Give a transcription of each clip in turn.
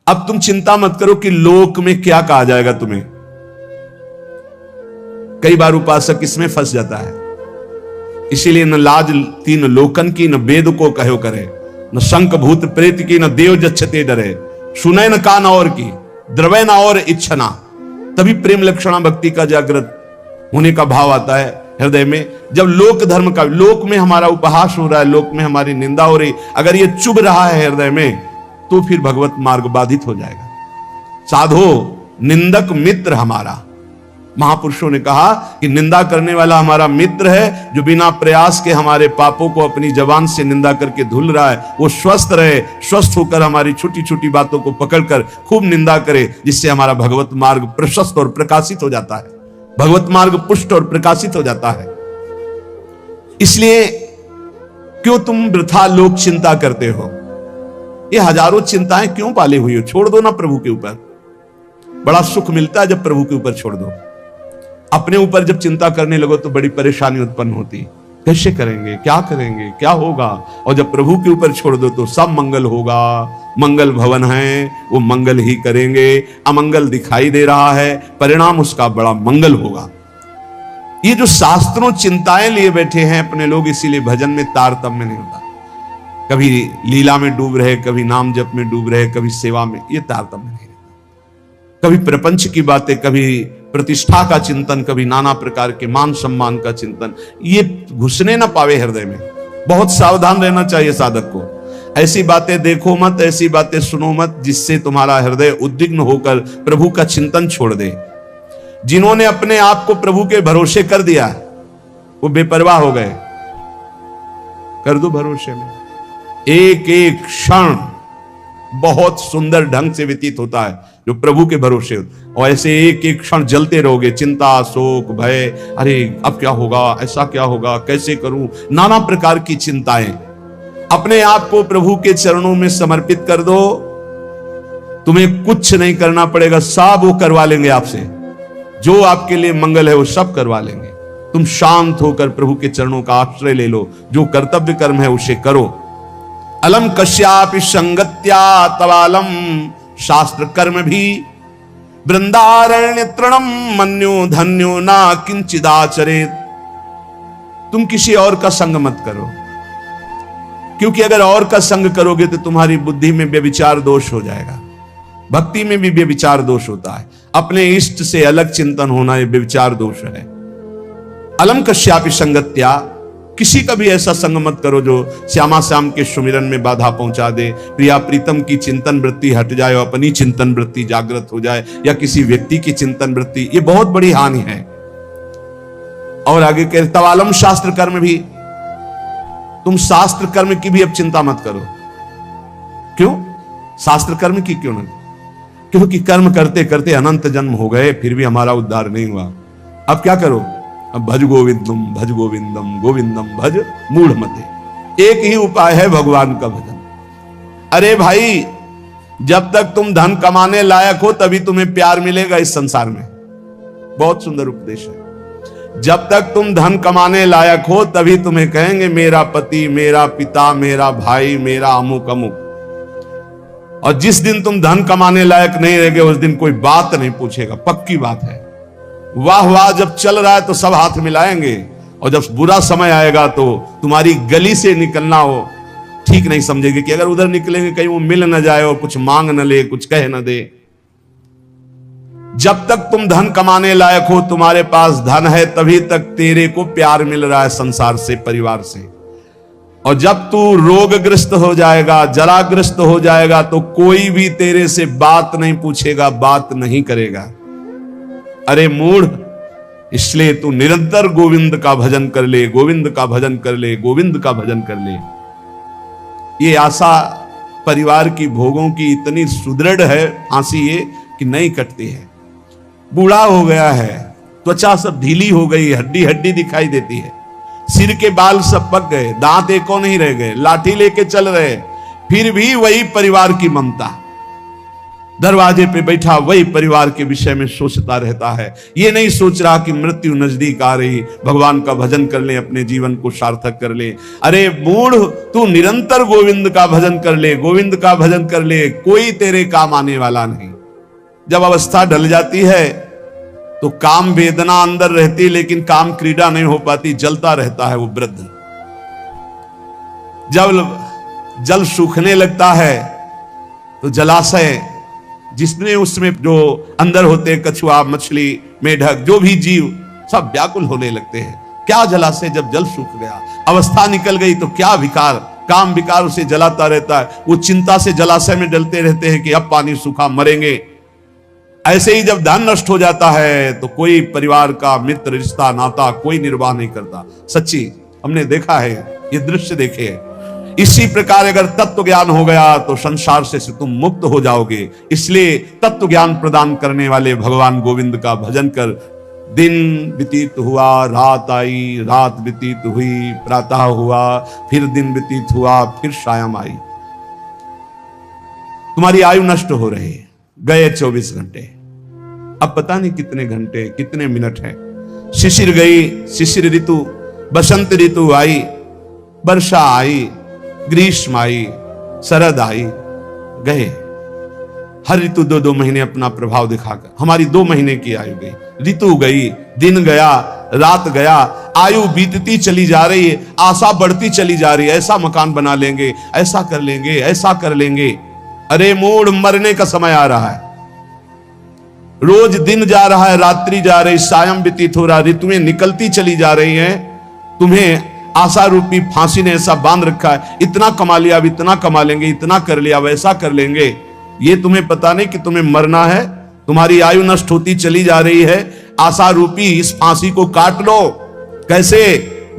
अब तुम चिंता मत करो कि लोक में क्या कहा जाएगा तुम्हें। कई बार उपासक इसमें फंस जाता है। इसीलिए न लाज तीन लोकन की, न वेद को कहो करे, न शंख भूत प्रेत की, न देव जच्छते डरे, सुने न कान और की, द्रवे न और इच्छना। तभी प्रेम लक्षणा भक्ति का जागृत होने का भाव आता है हृदय में। जब लोक धर्म का, लोक में हमारा उपहास हो रहा है, लोक में हमारी निंदा हो रही, अगर ये चुभ रहा है हृदय में, तो फिर भगवत मार्ग बाधित हो जाएगा। साधो निंदक मित्र हमारा, महापुरुषों ने कहा कि निंदा करने वाला हमारा मित्र है, जो बिना प्रयास के हमारे पापों को अपनी जबान से निंदा करके धुल रहा है। वो स्वस्थ रहे, स्वस्थ होकर हमारी छोटी छोटी बातों को पकड़कर खूब निंदा करे, जिससे हमारा भगवत मार्ग प्रशस्त और प्रकाशित हो जाता है, भगवत मार्ग पुष्ट और प्रकाशित हो जाता है। इसलिए क्यों तुम वृथा लोक चिंता करते हो? ये हजारों चिंताएं क्यों पाली हुई हो? छोड़ दो ना प्रभु के ऊपर। बड़ा सुख मिलता है जब प्रभु के ऊपर छोड़ दो। अपने ऊपर जब चिंता करने लगो तो बड़ी परेशानी उत्पन्न होती। कैसे करेंगे, क्या करेंगे, क्या होगा? और जब प्रभु के ऊपर छोड़ दो तो सब मंगल होगा। मंगल भवन है, वो मंगल ही करेंगे। अमंगल दिखाई दे रहा है, परिणाम उसका बड़ा मंगल होगा। ये जो शास्त्रों चिंताएं लिए बैठे हैं अपने लोग, इसीलिए भजन में तारतम्य नहीं होता। कभी लीला में डूब रहे, कभी नाम जप में डूब रहे, कभी सेवा में, ये तारतम्य नहीं रहता। कभी प्रपंच की बातें, कभी प्रतिष्ठा का चिंतन, कभी नाना प्रकार के मान सम्मान का चिंतन, ये घुसने ना पावे हृदय में। बहुत सावधान रहना चाहिए साधक को। ऐसी बातें देखो मत, ऐसी बातें सुनो मत जिससे तुम्हारा हृदय उद्विग्न होकर प्रभु का चिंतन छोड़ दे। जिन्होंने अपने आप को प्रभु के भरोसे कर दिया, वो बेपरवाह हो गए। कर दो भरोसे में। एक एक क्षण बहुत सुंदर ढंग से व्यतीत होता है जो प्रभु के भरोसे, और ऐसे एक एक क्षण जलते रहोगे। चिंता, शोक, भय, अरे अब क्या होगा, ऐसा क्या होगा, कैसे करूं, नाना प्रकार की चिंताएं। अपने आप को प्रभु के चरणों में समर्पित कर दो। तुम्हें कुछ नहीं करना पड़ेगा, सब वो करवा लेंगे आपसे। जो आपके लिए मंगल है वो सब करवा लेंगे। तुम शांत होकर प्रभु के चरणों का आश्रय ले लो। जो कर्तव्य कर्म है उसे करो। अलम कश्यापि संगत्या तवालम, शास्त्र कर्म भी वृंदारण्य तृणम मन्यो धन्यो ना किंचिदाचरेत। तुम किसी और का संग मत करो, क्योंकि अगर और का संग करोगे तो तुम्हारी बुद्धि में व्यभिचार दोष हो जाएगा। भक्ति में भी व्यभिचार दोष होता है। अपने इष्ट से अलग चिंतन होना ये व्यभिचार दोष है। अलम कश्यापि संगत्या, किसी का भी ऐसा संग मत करो जो श्यामा श्याम के सुमिरन में बाधा पहुंचा दे। प्रिया प्रीतम की चिंतन वृत्ति हट जाए और अपनी चिंतन वृत्ति जागृत हो जाए, या किसी व्यक्ति की चिंतन वृत्ति, ये बहुत बड़ी हानि है। और आगे कह तवालम शास्त्र कर्म भी, तुम शास्त्र कर्म की भी अब चिंता मत करो। क्यों? शास्त्र कर्म की क्यों नहीं? क्योंकि कर्म करते करते अनंत जन्म हो गए, फिर भी हमारा उद्धार नहीं हुआ। अब क्या करो? अब भज गोविंदम भज गोविंदम गोविंदम भज मूढ़मते। एक ही उपाय है भगवान का भजन। अरे भाई, जब तक तुम धन कमाने लायक हो तभी तुम्हें प्यार मिलेगा इस संसार में। बहुत सुंदर उपदेश है। जब तक तुम धन कमाने लायक हो तभी तुम्हें कहेंगे मेरा पति, मेरा पिता, मेरा भाई, मेरा अमुक अमुक। और जिस दिन तुम धन कमाने लायक नहीं रहोगे उस दिन कोई बात नहीं पूछेगा, पक्की बात है। वाह वाह जब चल रहा है तो सब हाथ मिलाएंगे, और जब बुरा समय आएगा तो तुम्हारी गली से निकलना हो ठीक नहीं समझेगी कि अगर उधर निकलेंगे कहीं वो मिल न जाए और कुछ मांग न ले, कुछ कह न दे। जब तक तुम धन कमाने लायक हो, तुम्हारे पास धन है, तभी तक तेरे को प्यार मिल रहा है संसार से, परिवार से। और जब तू रोगग्रस्त हो जाएगा, जराग्रस्त हो जाएगा, तो कोई भी तेरे से बात नहीं पूछेगा, बात नहीं करेगा। अरे मूढ़, इसलिए तू निरंतर गोविंद का भजन कर ले, गोविंद का भजन कर ले, गोविंद का भजन कर ले। ये आशा परिवार की भोगों की इतनी सुदृढ़ है, आंसी ये कि नहीं कटती है। बूढ़ा हो गया है, त्वचा सब ढीली हो गई, हड्डी हड्डी दिखाई देती है, सिर के बाल सब पक गए, दांत एको नहीं रह गए, लाठी लेके चल रहे, फिर भी वही परिवार की ममता। दरवाजे पे बैठा वही परिवार के विषय में सोचता रहता है। ये नहीं सोच रहा कि मृत्यु नजदीक आ रही, भगवान का भजन कर ले, अपने जीवन को सार्थक कर ले। अरे मूढ़, तू निरंतर गोविंद का भजन कर ले, गोविंद का भजन कर ले, कोई तेरे काम आने वाला नहीं। जब अवस्था ढल जाती है तो काम वेदना अंदर रहती, लेकिन काम क्रीड़ा नहीं हो पाती, जलता रहता है वो वृद्ध। जब जल सूखने लगता है तो जलाशय जिसमें उसमें जो अंदर होते कछुआ, मछली, मेढक, जो भी जीव सब व्याकुल होने लगते हैं। क्या जलाशय जब जल सूख गया, अवस्था निकल गई तो क्या विकार, काम विकार उसे जलाता रहता है। वो चिंता से जलाशय में डलते रहते हैं कि अब पानी सूखा, मरेंगे। ऐसे ही जब धन नष्ट हो जाता है तो कोई परिवार का मित्र, रिश्ता, नाता कोई निर्वाह नहीं करता। सच्ची हमने देखा है, ये दृश्य देखे। इसी प्रकार अगर तत्व ज्ञान हो गया तो संसार से तुम मुक्त हो जाओगे। इसलिए तत्व ज्ञान प्रदान करने वाले भगवान गोविंद का भजन कर। दिन व्यतीत हुआ, रात आई, रात व्यतीत हुई, प्रातः हुआ, फिर दिन व्यतीत हुआ, फिर सायं आई। तुम्हारी आयु नष्ट हो रही, गए 24 घंटे, अब पता नहीं कितने घंटे, कितने मिनट हैं। शिशिर गई, शिशिर ऋतु, बसंत ऋतु आई, वर्षा आई, ग्रीष्म आई, शरद आई, गए। हर ऋतु 2-2 महीने अपना प्रभाव दिखाकर हमारी 2 महीने की आयु गई, ऋतु गई, दिन गया, रात गया, आयु बीतती चली जा रही है, आशा बढ़ती चली जा रही है। ऐसा मकान बना लेंगे, ऐसा कर लेंगे, ऐसा कर लेंगे। अरे मूढ़, मरने का समय आ रहा है। रोज दिन जा रहा है, रात्रि जा रही, सायं व्यतीत हो रहा, ऋतुएं निकलती चली जा रही हैं। तुम्हें आशा रूपी फांसी ने ऐसा बांध रखा है, इतना कमा लिया, अब इतना कमा लेंगे, इतना कर लिया, वैसा कर लेंगे। ये तुम्हें पता नहीं कि तुम्हें मरना है। तुम्हारी आयु नष्ट होती चली जा रही है। आशा रूपी इस फांसी को काट लो। कैसे?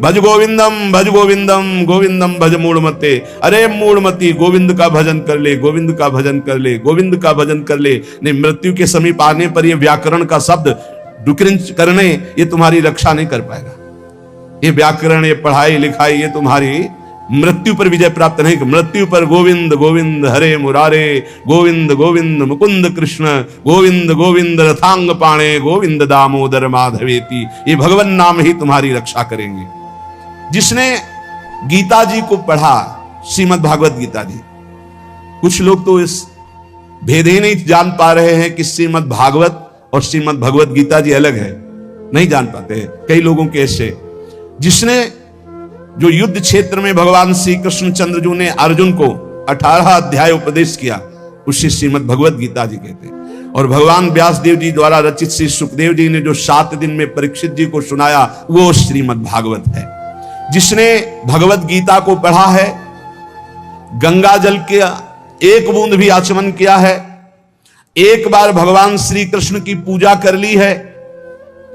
भज गोविंदम, भज गोविंदम, गोविंदम भज मूढ़मते। अरे मूढ़मती, गोविंद का भजन कर ले, गोविंद का भजन कर ले, गोविंद का भजन कर ले। नहीं, मृत्यु के समीप आने पर यह व्याकरण का शब्द डुक्रिंच करने, ये तुम्हारी रक्षा नहीं कर पाएगा। ये व्याकरण, ये पढ़ाई लिखाई, ये तुम्हारी मृत्यु पर विजय प्राप्त नहीं। मृत्यु पर गोविंद गोविंद हरे मुरारे, गोविंद गोविंद मुकुंद कृष्ण, गोविंद गोविंद रथांग पाणे, गोविंद दामोदर माधवेति, ये भगवान नाम ही तुम्हारी रक्षा करेंगे। जिसने गीता जी को पढ़ा, श्रीमद् भागवत गीता जी, कुछ लोग तो इस भेद ही नहीं जान पा रहे हैं कि श्रीमद् भागवत और श्रीमद् भगवत गीता जी अलग है, नहीं जान पाते हैं कई लोगों के ऐसे। जिसने जो युद्ध क्षेत्र में भगवान श्री कृष्ण चंद्र जी ने अर्जुन को 18 अध्याय उपदेश किया, उसे श्रीमद् भगवत गीता जी कहते हैं। और भगवान व्यास देव जी द्वारा रचित श्री सुखदेव जी ने जो 7 दिन में परीक्षित जी को सुनाया, वो श्रीमद् भागवत है। जिसने भगवत गीता को पढ़ा है, गंगा जल के एक बूंद भी आचमन किया है, एक बार भगवान श्री कृष्ण की पूजा कर ली है,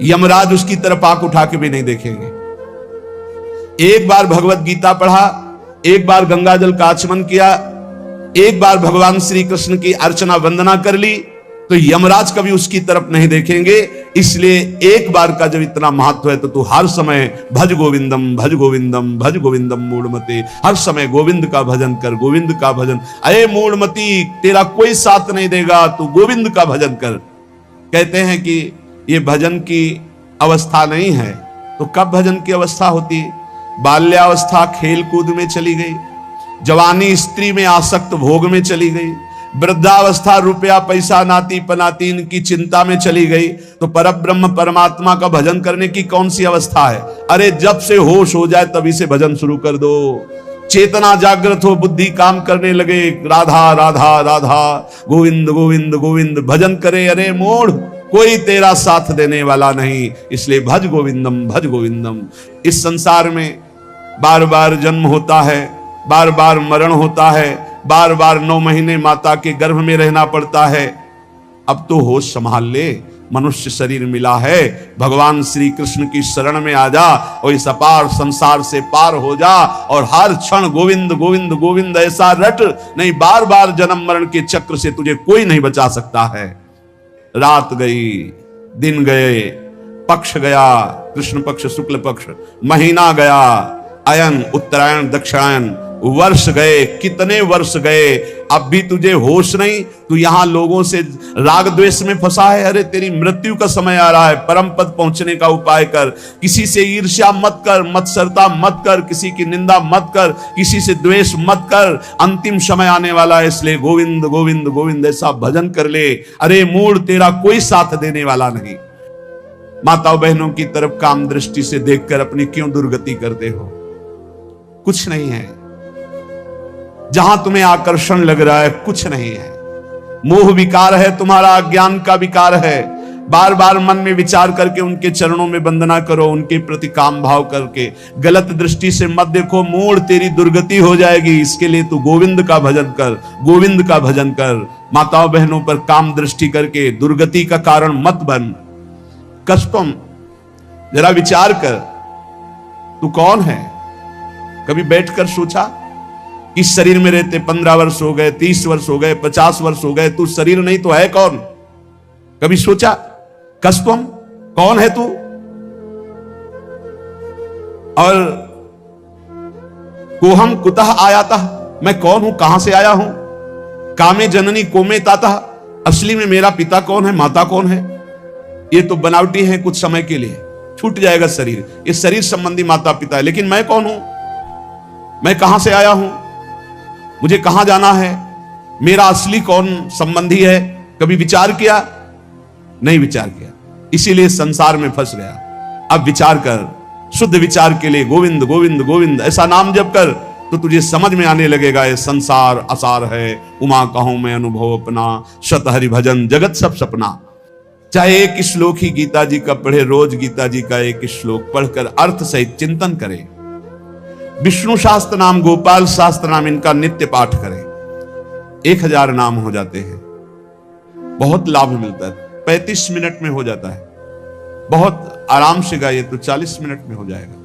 यमराज उसकी तरफ आंख उठा के भी नहीं देखेंगे। एक बार भगवत गीता पढ़ा, एक बार गंगा जल का आचमन किया, एक बार भगवान श्री कृष्ण की अर्चना वंदना कर ली, तो यमराज कभी उसकी तरफ नहीं देखेंगे। इसलिए एक बार का जब इतना महत्व है तो तू हर समय भज गोविंदम, भज गोविंदम, भज गोविंदम मूढ़मते, हर समय गोविंद का भजन कर, गोविंद का भजन। अरे मूढ़मती, तेरा कोई साथ नहीं देगा, तू गोविंद का भजन कर। कहते हैं कि ये भजन की अवस्था नहीं है, तो कब भजन की अवस्था होती? बाल्यावस्था खेल कूद में चली गई, जवानी स्त्री में आसक्त भोग में चली गई, वृद्धावस्था रुपया पैसा नाती पनाती इनकी चिंता में चली गई, तो परब्रह्म परमात्मा का भजन करने की कौन सी अवस्था है? अरे जब से होश हो जाए तभी से भजन शुरू कर दो। चेतना जागृत हो, बुद्धि काम करने लगे, राधा राधा राधा, गोविंद गोविंद गोविंद भजन करे। अरे मूढ़, कोई तेरा साथ देने वाला नहीं, इसलिए भज गोविंदम, भज गोविंदम। इस संसार में बार बार जन्म होता है, बार बार मरण होता है, बार बार 9 महीने माता के गर्भ में रहना पड़ता है। अब तो होश संभाल ले, मनुष्य शरीर मिला है, भगवान श्री कृष्ण की शरण में आ जा और इस अपार संसार से पार हो जा, और हर क्षण गोविंद गोविंद गोविंद ऐसा रट, नहीं बार बार जन्म मरण के चक्र से तुझे कोई नहीं बचा सकता है। रात गई, दिन गए, पक्ष गया, कृष्ण पक्ष शुक्ल पक्ष, महीना गया, अयन उत्तरायण दक्षिणायन, वर्ष गए, कितने वर्ष गए, अब भी तुझे होश नहीं। तू यहां लोगों से राग द्वेष में फंसा है। अरे तेरी मृत्यु का समय आ रहा है, परम पद पहुंचने का उपाय कर। किसी से ईर्ष्या मत कर, मत्सरता मत कर, किसी की निंदा मत कर, किसी से द्वेष मत कर। अंतिम समय आने वाला है, इसलिए गोविंद गोविंद गोविंद ऐसा भजन कर ले। अरे मूढ़, तेरा कोई साथ देने वाला नहीं। माताओं बहनों की तरफ काम दृष्टि से देखकर अपनी क्यों दुर्गति करते हो? कुछ नहीं है। जहां तुम्हें आकर्षण लग रहा है, कुछ नहीं है। मोह विकार है तुम्हारा, अज्ञान का विकार है। बार बार मन में विचार करके उनके चरणों में वंदना करो, उनके प्रति काम भाव करके। गलत दृष्टि से मत देखो, मूढ़, तेरी दुर्गति हो जाएगी। इसके लिए तू गोविंद का भजन कर, गोविंद का भजन कर। माताओं बहनों पर काम दृष्टि करके दुर्गति का कारण मत बन। कष्टम, जरा विचार कर, तू कौन है? कभी बैठकर सोचा? इस शरीर में रहते 15 वर्ष हो गए, 30 वर्ष हो गए, 50 वर्ष हो गए, तू शरीर नहीं तो है कौन? कभी सोचा? कष्टम, कौन है तू? और कोहम कुतः आयाता, मैं कौन हूं, कहां से आया हूं? कामे जननी कोमे ताता, असली में मेरा पिता कौन है, माता कौन है? ये तो बनावटी है, कुछ समय के लिए छूट जाएगा शरीर। ये शरीर संबंधी माता पिता है, लेकिन मैं कौन हूं? मैं कहां से आया हूं? मुझे कहां जाना है? मेरा असली कौन संबंधी है? कभी विचार किया? नहीं विचार किया, इसीलिए संसार में फंस गया। अब विचार कर, शुद्ध विचार के लिए गोविंद गोविंद गोविंद ऐसा नाम जप कर, तो तुझे समझ में आने लगेगा ये संसार असार है। उमा कहूं मैं अनुभव अपना, शत हरि भजन जगत सब सपना। चाहे एक श्लोक ही गीता जी का पढ़े, रोज गीता जी का एक श्लोक पढ़कर अर्थ सहित चिंतन करें। विष्णु शास्त्र नाम, गोपाल शास्त्र नाम, इनका नित्य पाठ करें। 1000 नाम हो जाते हैं, बहुत लाभ मिलता है। 35 मिनट में हो जाता है, बहुत आराम से गाइए तो 40 मिनट में हो जाएगा।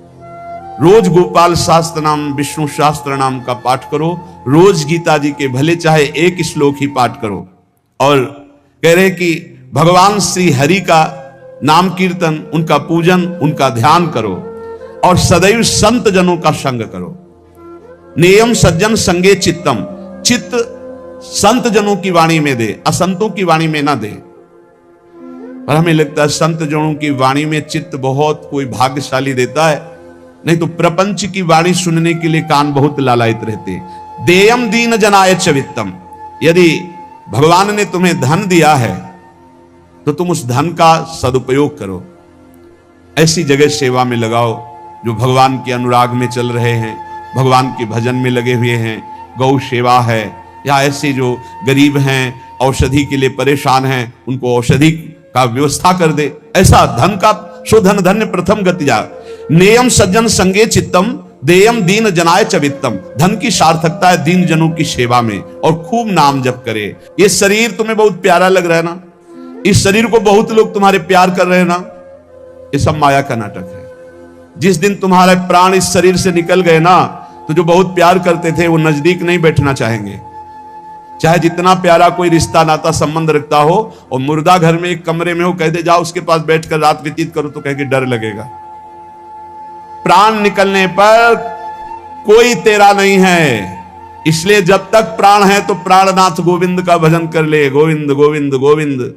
रोज गोपाल शास्त्र नाम, विष्णु शास्त्र नाम का पाठ करो। रोज गीता जी के भले चाहे एक श्लोक ही पाठ करो। और कह रहे कि भगवान श्री हरि का नाम कीर्तन, उनका पूजन, उनका ध्यान करो और सदैव संत जनों का संग करो। नेयम सज्जन संगे चित्तम, चित्त संत जनों की वाणी में दे, असंतों की वाणी में ना दे। पर हमें लगता है संत जनों की वाणी में चित्त बहुत कोई भाग्यशाली देता है, नहीं तो प्रपंच की वाणी सुनने के लिए कान बहुत लालायित रहते। देयम दीन जनाय च वित्तम, यदि भगवान ने तुम्हें धन दिया है तो तुम उस धन का सदुपयोग करो। ऐसी जगह सेवा में लगाओ जो भगवान के अनुराग में चल रहे हैं, भगवान के भजन में लगे हुए हैं। गौ सेवा है, या ऐसे जो गरीब हैं, औषधि के लिए परेशान हैं, उनको औषधि का व्यवस्था कर दे। ऐसा धन का शोधन धन्य प्रथम गति जा। नेयम सज्जन संगे चित्तम, देयम दीन जनाय च वित्तम। धन की सार्थकता है दीन जनों की सेवा में, और खूब नाम जप करे। ये शरीर तुम्हें बहुत प्यारा लग रहा है ना, इस शरीर को बहुत लोग तुम्हारे प्यार कर रहे हैं ना, ये सब माया का नाटक है। जिस दिन तुम्हारे प्राण इस शरीर से निकल गए ना, तो जो बहुत प्यार करते थे वो नजदीक नहीं बैठना चाहेंगे। चाहे जितना प्यारा कोई रिश्ता नाता संबंध रखता हो, और मुर्दा घर में एक कमरे में हो, कहते जाओ उसके पास बैठकर रात व्यतीत करो, तो कहेंगे डर लगेगा। प्राण निकलने पर कोई तेरा नहीं है, इसलिए जब तक प्राण है तो प्राणनाथ गोविंद का भजन कर ले। गोविंद गोविंद गोविंद।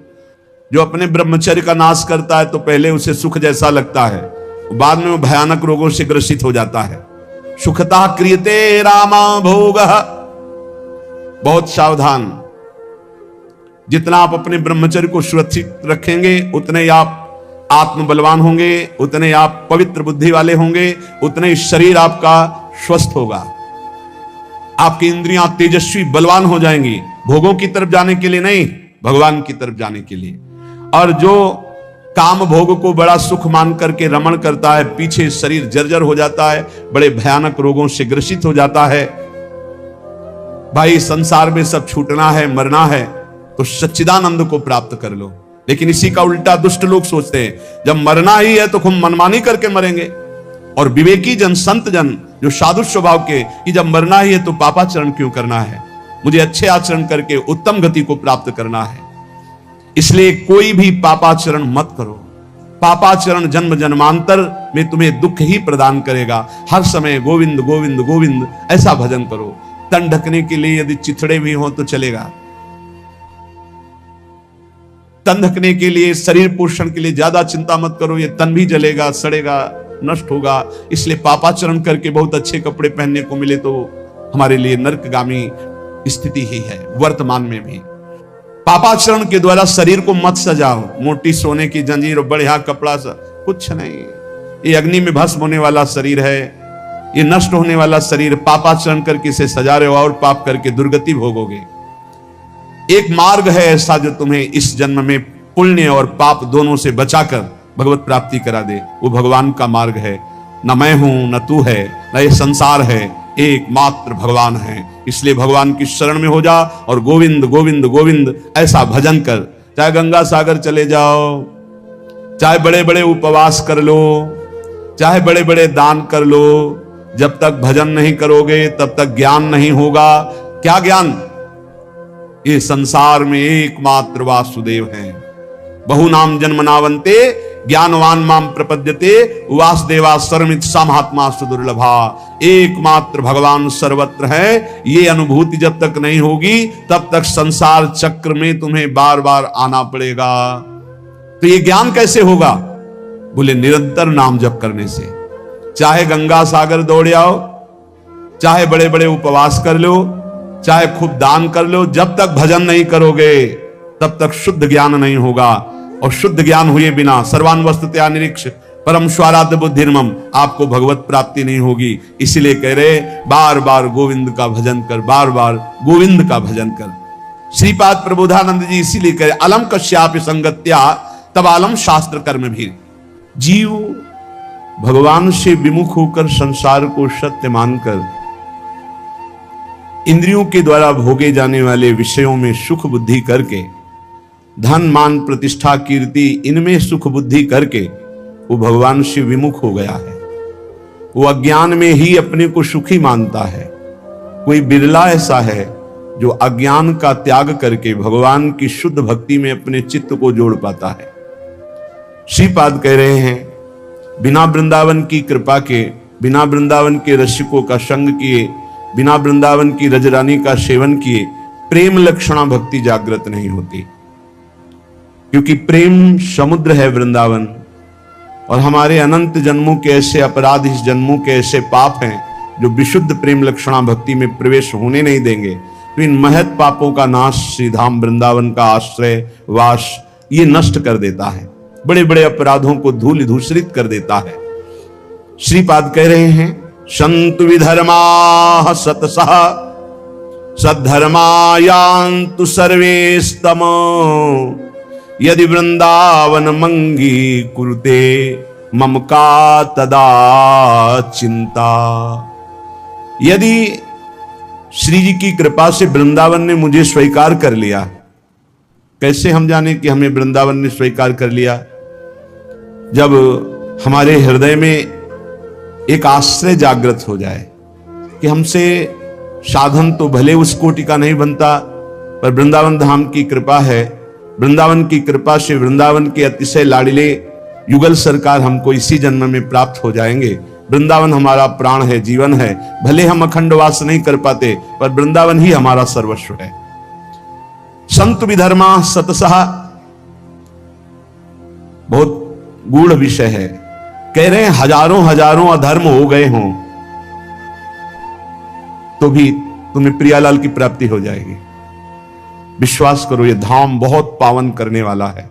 जो अपने ब्रह्मचर्य का नाश करता है तो पहले उसे सुख जैसा लगता है, बाद में वो भयानक रोगों से ग्रसित हो जाता है। सुखता क्रियते रामा भोग। बहुत सावधान। जितना आप अपने ब्रह्मचर्य को सुरक्षित रखेंगे, उतने आप आत्म बलवान होंगे, उतने आप पवित्र बुद्धि वाले होंगे, उतने शरीर आपका स्वस्थ होगा। आपकी इंद्रियां तेजस्वी बलवान हो जाएंगी, भोगों की तरफ जाने के लिए नहीं, भगवान की तरफ जाने के लिए। और जो काम भोग को बड़ा सुख मान करके रमण करता है, पीछे शरीर जर्जर हो जाता है, बड़े भयानक रोगों से ग्रसित हो जाता है। भाई संसार में सब छूटना है, मरना है, तो सच्चिदानंद को प्राप्त कर लो। लेकिन इसी का उल्टा दुष्ट लोग सोचते हैं, जब मरना ही है तो खूब मनमानी करके मरेंगे। और विवेकी जन, संत जन जो साधु स्वभाव के, कि जब मरना ही है तो पापाचरण क्यों करना है, मुझे अच्छे आचरण करके उत्तम गति को प्राप्त करना है। इसलिए कोई भी पापाचरण मत करो। पापाचरण जन्म जन्मांतर में तुम्हें दुख ही प्रदान करेगा। हर समय गोविंद गोविंद गोविंद ऐसा भजन करो। तन ढकने के लिए यदि चिथड़े भी हो तो चलेगा। तन ढकने के लिए, शरीर पोषण के लिए ज्यादा चिंता मत करो, ये तन भी जलेगा, सड़ेगा, नष्ट होगा। इसलिए पापाचरण करके बहुत अच्छे कपड़े पहनने को मिले तो हमारे लिए नरकगामी स्थिति ही है। वर्तमान में भी पापाचरण के द्वारा शरीर को मत सजाओ, मोटी सोने की जंजीर और बढ़िया कपड़ा सा कुछ नहीं। ये अग्नि में भस्म होने वाला शरीर है, ये नष्ट होने वाला शरीर। पापाचरण करके इसे सजा रहे हो और पाप करके दुर्गति भोगोगे। एक मार्ग है ऐसा जो तुम्हें इस जन्म में पुण्य और पाप दोनों से बचाकर भगवत प्राप्ति करा दे। वो भगवान का मार्ग है। न मैं हूं, न तू है, न ये संसार है, एकमात्र भगवान है। इसलिए भगवान की शरण में हो जा और गोविंद गोविंद गोविंद ऐसा भजन कर। चाहे गंगा सागर चले जाओ, चाहे बड़े बड़े उपवास कर लो, चाहे बड़े बड़े दान कर लो, जब तक भजन नहीं करोगे तब तक ज्ञान नहीं होगा। क्या ज्ञान? ये संसार में एकमात्र वासुदेव है। बहु नाम जन्मनावंते ज्ञानवान माम प्रपद्यते वासुदेवा सर्वमित समात्मा सुदुर्लभा। एकमात्र भगवान सर्वत्र है। ये अनुभूति जब तक नहीं होगी तब तक संसार चक्र में तुम्हें बार बार आना पड़ेगा। तो ये ज्ञान कैसे होगा? बोले निरंतर नाम जप करने से। चाहे गंगा सागर दौड़ आओ, चाहे बड़े बड़े उपवास कर लो, चाहे खूब दान कर लो, जब तक भजन नहीं करोगे तब तक शुद्ध ज्ञान नहीं होगा। और शुद्ध ज्ञान हुए बिना सर्वान वस्तुतया निरीक्ष परम स्वाराध्य बुद्धिर्मम, आपको भगवत प्राप्ति नहीं होगी। इसीलिए कह रहे बार बार गोविंद का भजन कर, बार बार गोविंद का भजन कर। श्रीपाद प्रबोधानंद जी इसीलिए कह रहे अलम कश्यापि संगत्या तब आलम शास्त्र कर्म भी। जीव भगवान से विमुख होकर संसार को सत्य मानकर इंद्रियों के द्वारा भोगे जाने वाले विषयों में सुख बुद्धि करके, धन मान प्रतिष्ठा कीर्ति इनमें सुख बुद्धि करके वो भगवान से विमुख हो गया है। वो अज्ञान में ही अपने को सुखी मानता है। कोई बिरला ऐसा है जो अज्ञान का त्याग करके भगवान की शुद्ध भक्ति में अपने चित्त को जोड़ पाता है। श्रीपाद कह रहे हैं बिना वृंदावन की कृपा के, बिना वृंदावन के रसिकों का संग किए, बिना वृंदावन की रजरानी का सेवन किए प्रेम लक्षणा भक्ति जागृत नहीं होती। क्योंकि प्रेम समुद्र है वृंदावन, और हमारे अनंत जन्मों के ऐसे अपराध, इस जन्मों के ऐसे पाप हैं जो विशुद्ध प्रेम लक्षणा भक्ति में प्रवेश होने नहीं देंगे। तो इन महत पापों का नाश श्री धाम वृंदावन का आश्रय वास ये नष्ट कर देता है, बड़े बड़े अपराधों को धूल धूसरित कर देता है। श्रीपाद कह रहे हैं संतु विधर्मा सतसः सद्धर्मायान्तु सर्वेस्तम यदि वृंदावन मंगी कुरुते मम का तदा चिंता। यदि श्री जी की कृपा से वृंदावन ने मुझे स्वीकार कर लिया, कैसे हम जाने कि हमें वृंदावन ने स्वीकार कर लिया? जब हमारे हृदय में एक आश्रय जागृत हो जाए कि हमसे साधन तो भले उस कोटि का नहीं बनता, पर वृंदावन धाम की कृपा है। वृंदावन की कृपा से वृंदावन के अतिशय लाडिले युगल सरकार हमको इसी जन्म में प्राप्त हो जाएंगे। वृंदावन हमारा प्राण है, जीवन है। भले हम अखंड वास नहीं कर पाते, पर वृंदावन ही हमारा सर्वस्व है। संत विधर्मा सतसः बहुत गूढ़ विषय है। कह रहे हैं हजारों हजारों अधर्म हो गए हों तो भी तुम्हें प्रियालाल की प्राप्ति हो जाएगी। विश्वास करो, ये धाम बहुत पावन करने वाला है।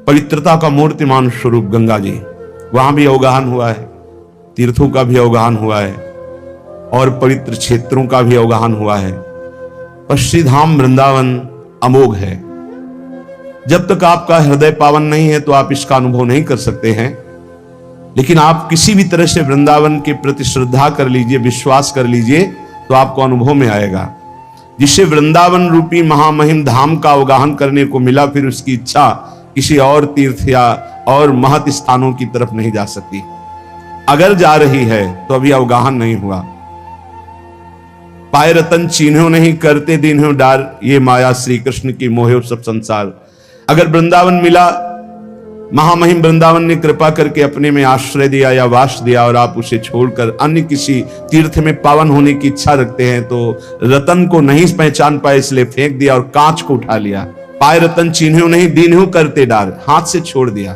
पवित्रता का मूर्तिमान स्वरूप गंगा जी, वहां भी अवगाहन हुआ है, तीर्थों का भी अवगाहन हुआ है और पवित्र क्षेत्रों का भी अवगाहन हुआ है। पर श्री धाम वृंदावन अमोघ है। जब तक आपका हृदय पावन नहीं है तो आप इसका अनुभव नहीं कर सकते हैं। लेकिन आप किसी भी तरह से वृंदावन के प्रति श्रद्धा कर लीजिए, विश्वास कर लीजिए, तो आपको अनुभव में आएगा। जिसे वृंदावन रूपी महामहिम धाम का अवगाहन करने को मिला, फिर उसकी इच्छा किसी और तीर्थ या और महत स्थानों की तरफ नहीं जा सकती। अगर जा रही है तो अभी अवगाहन नहीं हुआ। पाए रतन चीन्हो नहीं, करते दीन्हो डार, ये माया श्री कृष्ण की मोहे सब संसार। अगर वृंदावन मिला महामहिम वृंदावन ने कृपा करके अपने में आश्रय दिया या वास दिया और आप उसे छोड़कर अन्य किसी तीर्थ में पावन होने की इच्छा रखते हैं तो रतन को नहीं पहचान पाए इसलिए फेंक दिया और कांच को उठा लिया। पाए रतन चिन्ह्यो नहीं दीन्ह्यो करते डार, हाथ से छोड़ दिया।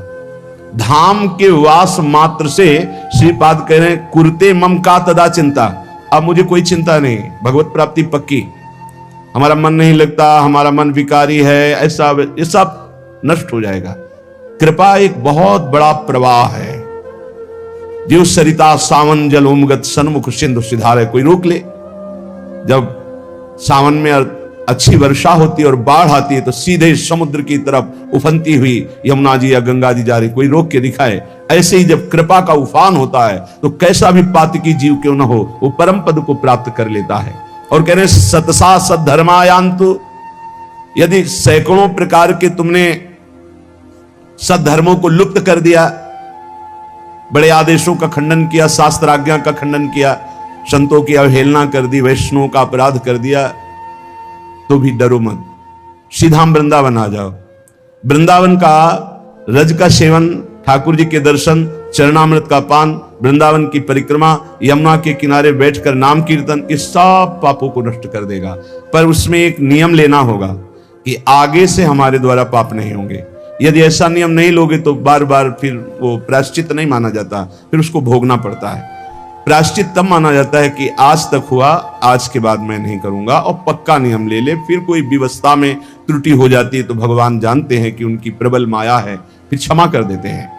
धाम के वास मात्र से श्रीपाद कह रहे हैं कुरते मम का तदा चिंता, अब मुझे कोई चिंता नहीं, भगवत प्राप्ति पक्की। हमारा मन नहीं लगता, हमारा मन विकारी है, ऐसा ये सब नष्ट हो जाएगा। कृपा एक बहुत बड़ा प्रवाह है, जो सरिता सावन जल उमगत सन्मुख सिंधु सिधारे, कोई रोक ले। जब सावन में अच्छी वर्षा होती है और बाढ़ आती है तो सीधे समुद्र की तरफ उफनती हुई यमुना जी या गंगा जी जा रही, कोई रोक के दिखाए। ऐसे ही जब कृपा का उफान होता है तो कैसा भी पातकी जीव क्यों न हो वो परम पद को प्राप्त कर लेता है। और कह रहे सतसा सद्धर्मायांतु, यदि सैकड़ों प्रकार के तुमने सद्धर्मों को लुप्त कर दिया, बड़े आदेशों का खंडन किया, शास्त्राज्ञा का खंडन किया, संतों की अवहेलना कर दी, वैष्णवों का अपराध कर दिया, तो भी डरो मत, सीधा वृंदावन आ जाओ। वृंदावन का रज का सेवन, ठाकुर जी के दर्शन, चरणामृत का पान, वृंदावन की परिक्रमा, यमुना के किनारे बैठकर नाम कीर्तन, इस सब पापों को नष्ट कर देगा। पर उसमें एक नियम लेना होगा कि आगे से हमारे द्वारा पाप नहीं होंगे। यदि ऐसा नियम नहीं लोगे तो बार बार फिर वो प्रायश्चित नहीं माना जाता, फिर उसको भोगना पड़ता है। प्रायश्चित तब माना जाता है कि आज तक हुआ, आज के बाद मैं नहीं करूंगा, और पक्का नियम ले ले। फिर कोई व्यवस्था में त्रुटि हो जाती है तो भगवान जानते हैं कि उनकी प्रबल माया है, फिर क्षमा कर देते हैं।